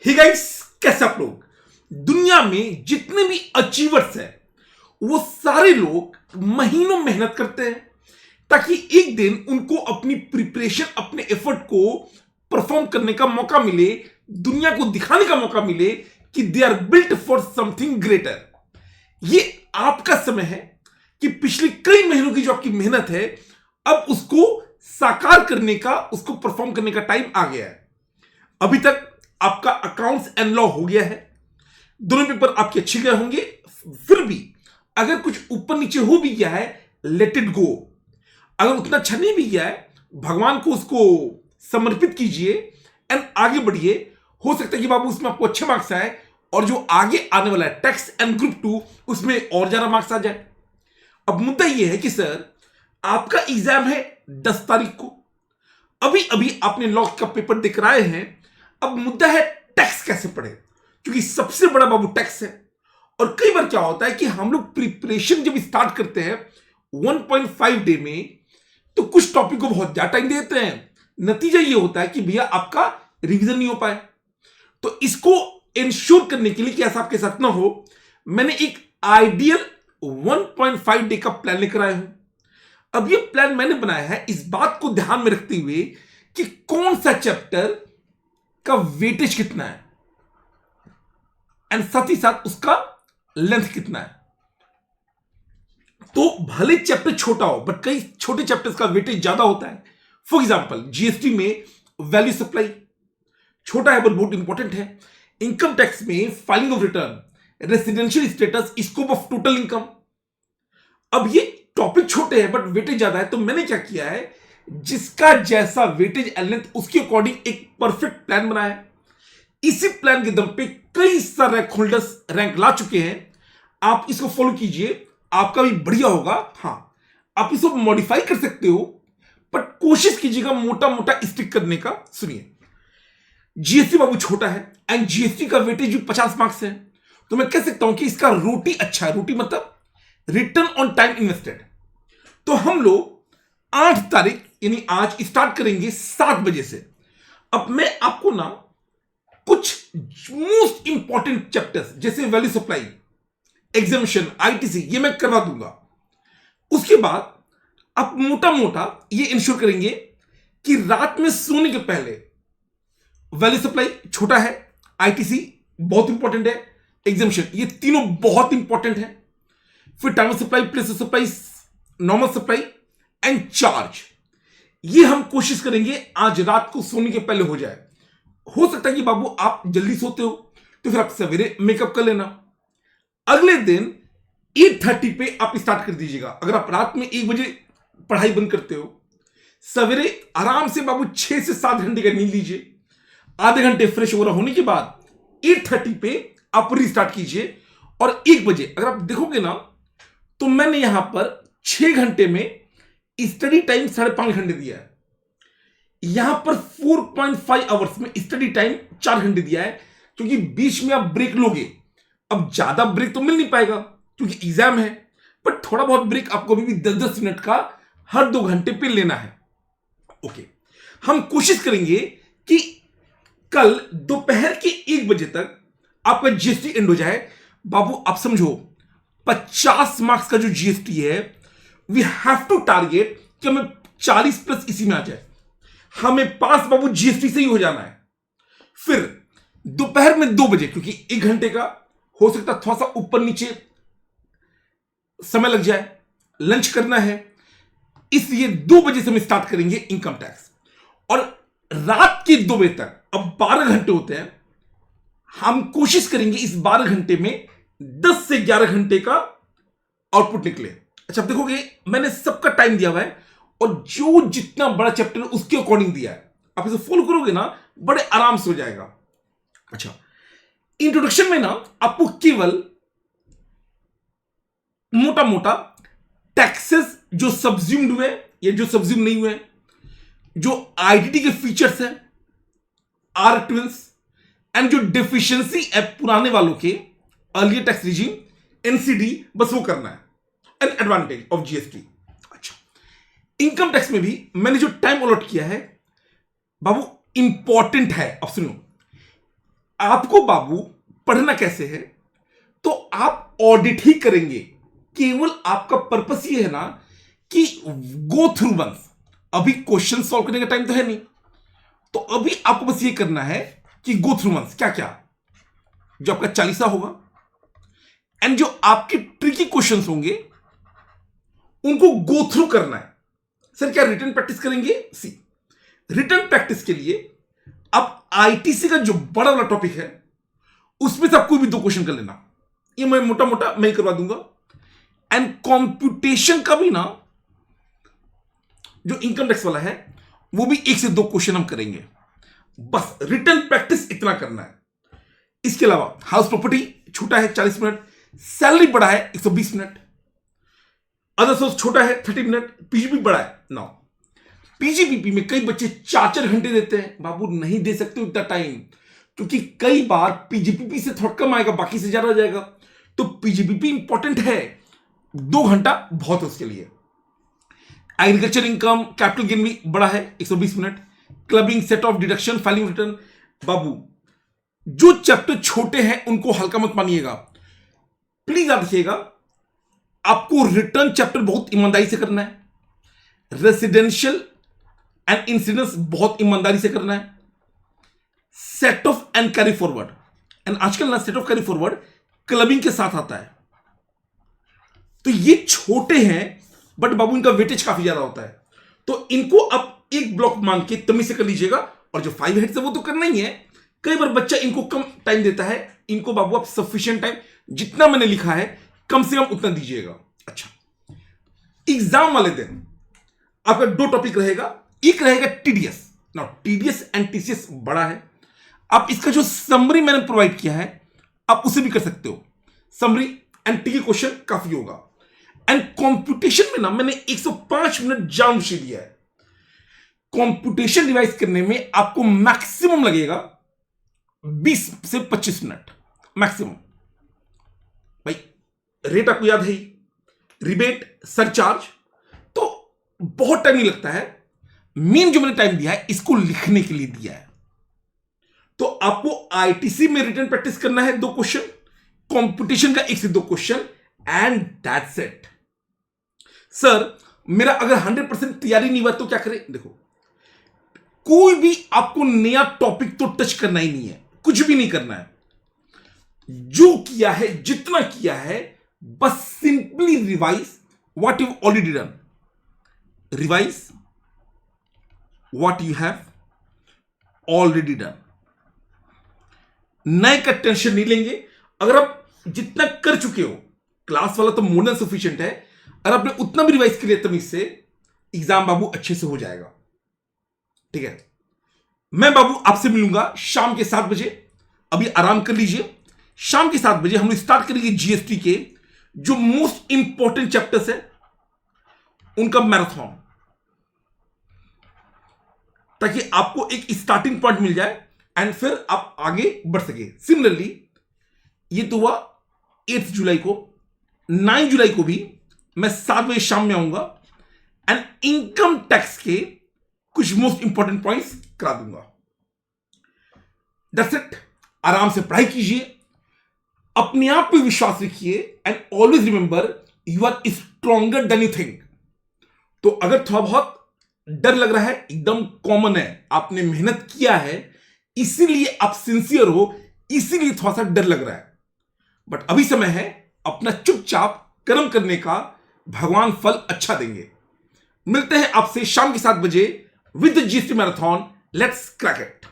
Hey guys, कैसे आप लोग? दुनिया में जितने भी अचीवर्स हैं वो सारे लोग महीनों मेहनत करते हैं ताकि एक दिन उनको अपनी प्रिपरेशन, अपने एफर्ट को परफॉर्म करने का मौका मिले, दुनिया को दिखाने का मौका मिले कि they are built for something greater. ये आपका समय है कि पिछले कई महीनों की जो आपकी मेहनत है अब उसको साकार करने का, उसको परफॉर्म करने का टाइम आ गया है। अभी तक आपका अकाउंट्स एंड लॉ हो गया है, दोनों पेपर आपके अच्छे गए होंगे। फिर भी अगर कुछ ऊपर नीचे हो भी गया है, लेट इट गो। अगर उतना अच्छा नहीं भी गया है, भगवान को उसको समर्पित कीजिए एंड आगे बढ़िए। हो सकता है कि बाबू उसमें आपको अच्छे मार्क्स आए और जो आगे आने वाला है टैक्स एंड ग्रुप 2 उसमें और ज्यादा मार्क्स आ जाए। अब मुद्दा यह है कि सर आपका एग्जाम है 10 तारीख को, अभी अभी आपने लॉ का पेपर देख रहे हैं। अब मुद्दा है टैक्स कैसे पढ़े, क्योंकि सबसे बड़ा बाबू टैक्स है। और कई बार क्या होता है कि हम लोग प्रिपरेशन जब स्टार्ट करते हैं 1.5 डे में तो कुछ टॉपिक को बहुत ज्यादा टाइम देते हैं। नतीजा ये होता है कि भैया आपका रिवीजन नहीं हो पाए। तो इसको इंश्योर करने के लिए कि ऐसा आपके साथ ना हो, मैंने एक आइडियल 1.5 डे का प्लान लेकर आया हूं। अब ये प्लान मैंने बनाया है इस बात को ध्यान में रखते हुए कि कौन सा चैप्टर का वेटेज कितना है एंड साथ ही साथ उसका लेंथ कितना है। तो भले चैप्टर छोटा हो बट कई छोटे चैप्टर्स का वेटेज ज्यादा होता है। फॉर एग्जांपल जीएसटी में वैल्यू सप्लाई छोटा है बट बहुत इंपॉर्टेंट है। इनकम टैक्स में filing of return, residential status, scope of total income. अब ये टॉपिक छोटे हैं बट वेटेज ज्यादा है, तो मैंने क्या किया है, जिसका जैसा वेटेज एंड लेंथ उसके अकॉर्डिंग एक परफेक्ट प्लान बनाया है। इसी प्लान के दम पे कई सारे रैंक होल्डर्स रैंक ला चुके हैं। आप इसको फॉलो कीजिए, आपका भी बढ़िया होगा। हां, आप इसको मॉडिफाई कर सकते हो बट कोशिश कीजिएगा मोटा मोटा स्टिक करने का। सुनिए, जीएसटी बाबू छोटा है एंड जीएसटी का वेटेज भी 50 मार्क्स है, तो मैं कह सकता हूं कि इसका रोटी अच्छा है। रोटी मतलब रिटर्न ऑन टाइम इन्वेस्टेड। तो हम लोग 8 तारीख यानी आज स्टार्ट करेंगे 7 बजे से। अब मैं आपको ना कुछ मोस्ट इंपॉर्टेंट चैप्टर्स जैसे वैल्यू सप्लाई, एग्जामिशन, आईटीसी ये मैं करवा दूंगा। उसके बाद आप मोटा मोटा ये इंश्योर करेंगे कि रात में सोने के पहले वैल्यू सप्लाई छोटा है, आईटीसी बहुत इंपॉर्टेंट है, एग्जामिशन ये तीनों बहुत इंपॉर्टेंट है। फिर time supply, place supply, normal supply and charge, ये हम कोशिश करेंगे आज रात को सोने के पहले हो जाए। हो सकता है कि बाबू आप जल्दी सोते हो तो फिर आप सवेरे मेकअप कर लेना। अगले दिन 8:30 पे आप स्टार्ट कर दीजिएगा। अगर आप रात में 1 बजे पढ़ाई बंद करते हो, सवेरे आराम से बाबू 6 से 7 घंटे का नींद लीजिए। आधे घंटे फ्रेश वगैरह होने के बाद 8:30 पे आप रिस्टार्ट कीजिए। और 1 बजे अगर आप देखोगे ना तो मैंने यहां पर 6 घंटे में स्टडी टाइम 5.5 घंटे दिया है। यहां पर 4.5 आवर्स में स्टडी टाइम 4 घंटे दिया है, क्योंकि बीच में आप ब्रेक लोगे। अब ज्यादा ब्रेक तो मिल नहीं पाएगा क्योंकि एग्जाम है, पर थोड़ा बहुत ब्रेक आपको भी 10-10 मिनट का हर 2 घंटे पे लेना है। ओके, हम कोशिश करेंगे कि कल दोपहर के 1 बजे तक आपका जीएसटी एंड हो जाए। बाबू आप समझो 50 मार्क्स का जो जीएसटी है, वी हैव टू टारगेट कि हमें 40 प्लस इसी में आ जाए। हमें पास बाबू जीएसटी से ही हो जाना है। फिर दोपहर में 2 बजे, क्योंकि 1 घंटे का हो सकता है थोड़ा सा ऊपर नीचे समय लग जाए, लंच करना है, इसलिए 2 बजे से हम स्टार्ट करेंगे इनकम टैक्स। और रात के 2 बजे तक, अब 12 घंटे होते हैं, हम कोशिश करेंगे इस 12 घंटे में 10 से 11 घंटे का आउटपुट निकले। अच्छा, आप देखोगे मैंने सबका टाइम दिया हुआ है और जो जितना बड़ा चैप्टर उसके अकॉर्डिंग दिया है। आप इसे फॉलो करोगे ना बड़े आराम से हो जाएगा। अच्छा, इंट्रोडक्शन में ना आपको केवल मोटा मोटा टैक्सेस जो सब्ज्यूम्ड हुए या जो सब्ज्यूम नहीं हुए, जो आईटीटी के फीचर्स हैं, आर ट्विंस एंड जो डेफिशिएंसी है पुराने वालों के अर्लियर टैक्स रिजीम, एनसीडी, बस वो करना है एन एडवांटेज ऑफ जीएसटी। अच्छा, इनकम टैक्स में भी मैंने जो टाइम अलॉट किया है बाबू इंपॉर्टेंट है। अब सुनो, आपको बाबू पढ़ना कैसे है, तो आप ऑडिट ही करेंगे। केवल आपका पर्पस ये है ना कि गो थ्रू वंस। अभी क्वेश्चन सॉल्व करने का टाइम तो है नहीं, तो अभी आपको बस ये करना है कि गो थ्रू वंस क्या क्या जो आपका 40 होगा, एंड जो आपके ट्रिकी क्वेश्चंस होंगे उनको गो थ्रू करना है। सर क्या रिटन प्रैक्टिस करेंगे? सी, रिटन प्रैक्टिस के लिए आप आईटीसी का जो बड़ा वाला टॉपिक है उसमें से आप कोई भी 2 क्वेश्चन कर लेना, ये मैं मोटा मोटा मैं करवा दूंगा। एंड कंप्यूटेशन का भी ना जो इनकम टैक्स वाला है वो भी 1 से 2 क्वेश्चन हम करेंगे। बस रिटन प्रैक्टिस इतना करना है। इसके अलावा हाउस प्रॉपर्टी छोटा है 40 मिनट, सैलरी बड़ा है 120 मिनट, अदर सोर्स छोटा है 30 मिनट, पीजीपी बड़ा है 9। पीजीपीपी में कई बच्चे 4-4 घंटे देते हैं। बाबू नहीं दे सकते उतना टाइम, क्योंकि कई बार पीजीपीपी से थोड़ा कम आएगा, बाकी से ज्यादा जाएगा। तो पीजीपीपी इंपॉर्टेंट है, 2 घंटा बहुत है उसके लिए। एग्रीकल्चर इनकम कैपिटल गेन भी बड़ा है 120 minute, clubbing set off deduction filing return. बाबू जो चैप्टर छोटे हैं उनको हल्का मत मानिएगा, प्लीज याद रखिएगा। आपको रिटर्न चैप्टर बहुत ईमानदारी से करना है, रेसिडेंशियल एंड इंसिडेंस बहुत ईमानदारी से करना है, set of and carry forward. And आजकल ना set of carry forward clubbing के साथ आता है। तो ये छोटे हैं बट बाबू इनका वेटेज काफी ज्यादा होता है, तो इनको आप एक ब्लॉक मान के तमीज से कर लीजिएगा। और जो 5 हेड्स है वो तो करना ही है। कई बार बच्चा इनको कम टाइम देता है, इनको बाबू आप सफिशिएंट टाइम जितना मैंने लिखा है कम से कम उतना दीजिएगा। अच्छा, एग्जाम वाले दिन आपका 2 टॉपिक रहेगा। एक रहेगा टीडीएस। ना टीडीएस एंड टीसीएस बड़ा है, आप इसका जो समरी मैंने प्रोवाइड किया है आप उसे भी कर सकते हो। समरी एंड टीके क्वेश्चन काफी होगा। एंड कंप्यूटेशन में ना मैंने 105 मिनट जानबूझ दिया है। कंप्यूटेशन रिवाइज करने में आपको मैक्सिमम लगेगा 20 से 25 मिनट मैक्सिमम। भाई रेट आपको याद है, रिबेट सरचार्ज, तो बहुत टाइम नहीं लगता है। मेन जो मैंने टाइम दिया है इसको लिखने के लिए दिया है। तो आपको आईटीसी में रिटन प्रैक्टिस करना है 2 क्वेश्चन, कंप्यूटेशन का 1 से 2 question, and that's it. Sir मेरा अगर 100% तैयारी नहीं हुआ तो क्या करें? देखो, कोई भी आपको नया टॉपिक तो टच करना ही नहीं है, कुछ भी नहीं करना है। जो किया है जितना किया है बस simply revise what you already done, revise what you have already done. नए का टेंशन नहीं लेंगे। अगर आप जितना कर चुके हो, क्लास वाला तो मोर देन सफिशिएंट है, अगर आपने उतना भी रिवाइज कर लिया तमीज से, एग्जाम बाबू अच्छे से हो जाएगा। ठीक है, मैं बाबू आपसे मिलूंगा शाम के 7 बजे। अभी आराम कर लीजिए। शाम के 7 बजे हम स्टार्ट करेंगे जीएसटी के जो मोस्ट इंपॉर्टेंट चैप्टर्स है उनका मैराथन, ताकि आपको एक स्टार्टिंग पॉइंट मिल जाए एंड फिर आप आगे बढ़ सके। सिमिलरली ये तो हुआ 8 जुलाई को। 9 जुलाई को भी मैं 7 बजे शाम में आऊंगा एंड इनकम टैक्स के कुछ मोस्ट इंपॉर्टेंट पॉइंट्स करा दूंगा। That's it. आराम से पढ़ाई कीजिए, अपने आप पे विश्वास रखिए, and always remember you are stronger than you think. तो अगर थोड़ा बहुत डर लग रहा है, एकदम कॉमन है, आपने मेहनत किया है इसीलिए आप सिंसियर हो, इसीलिए थोड़ा सा डर लग रहा है। बट अभी समय है अपना चुपचाप कर्म करने का, भगवान फल अच्छा देंगे। मिलते हैं आपसे शाम के 7 बजे with GST marathon. Let's crack it.